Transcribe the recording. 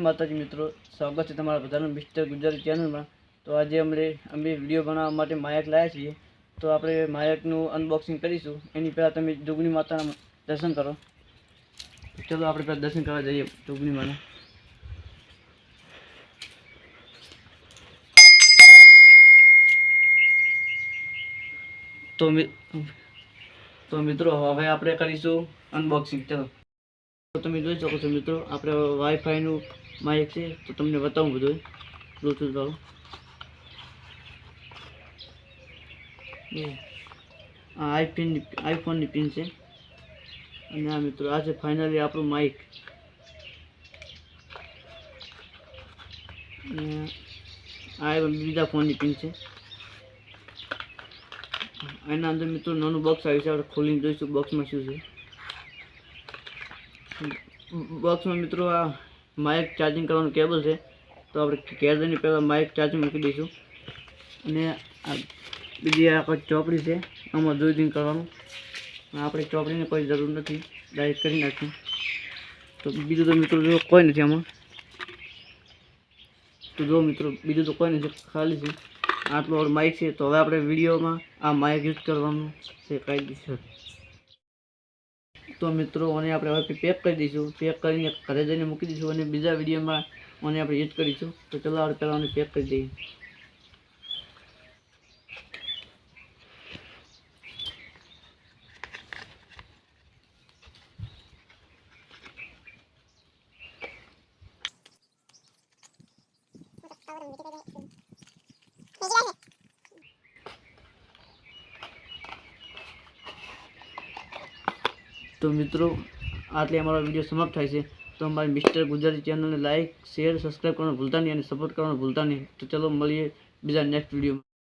માતાજી મિત્રો, સ્વાગત છે તમારા બધાનું મિસ્ટર ગુજરાતી ચેનલમાં। તો આજે અમે વિડીયો બનાવવા માટે માયક લાવ્યા છીએ। તો આપણે માયકનું અનબોક્સિંગ કરીશું। એની પહેલાં તમે જોગણી માતાના દર્શન કરો। ચલો આપણે પહેલાં દર્શન કરવા જઈએ જોગણી માના। તો મિત્રો હવે આપણે કરીશું અનબોક્સિંગ। ચલો તો તમે જોઈ શકો છો મિત્રો, આપણે વાઈફાઈનું માઇક છે। તો તમને બતાવું બધું બ્લૂટૂથ વાળું। આ આઈફોનની પિન છે। અને આ મિત્રો આ છે ફાઇનલી આપણું માઇક। આ બીજા ફોનની પિન છે। એના અંદર મિત્રો નાનું બોક્સ આવ્યું છે। આપણે ખોલીને જોઈશું બોક્સમાં શું છે। બોક્સમાં મિત્રો આ માઇક ચાર્જિંગ કરવાનું કેબલ છે। તો આપણે કેબલની પહેલાં માઇક ચાર્જિંગ મૂકી દઈશું। અને આ બીજી આ કોઈ ચોપડી છે, આમાં જોઈન કરવાનું। આપણે ચોપડીની કોઈ જરૂર નથી, ડાયરેક્ટ કરી નાખીશું। તો બીજું તો મિત્રો જો કોઈ નથી આમાં। તો જો મિત્રો બીજું તો કોઈ નથી, ખાલી છે। આટલું માઇક છે। તો હવે આપણે વિડીયોમાં આ માઇક યુઝ કરવાનું છે કાયદેસર। તો મિત્રો આને આપણે હવે પેક કરી દઈશું। પેક કરીને ઘરે જઈને મૂકી દઈશું અને બીજા વિડીયોમાં આને આપણે યુઝ કરીશું। તો ચલો આપણે પહેલાં આને પેક કરી દઈએ। તો મિત્રો આટલે અમારો વિડીયો સમાપ્ત થાય છે। તો અમારી મિસ્ટર ગુજરાતી ચેનલને લાઈક, શેર, સબસ્ક્રાઈબ કરવાનું ભૂલતા નહીં અને સપોર્ટ કરવાનું ભૂલતા નહીં। તો ચલો મળીએ બીજા નેક્સ્ટ વિડીયોમાં।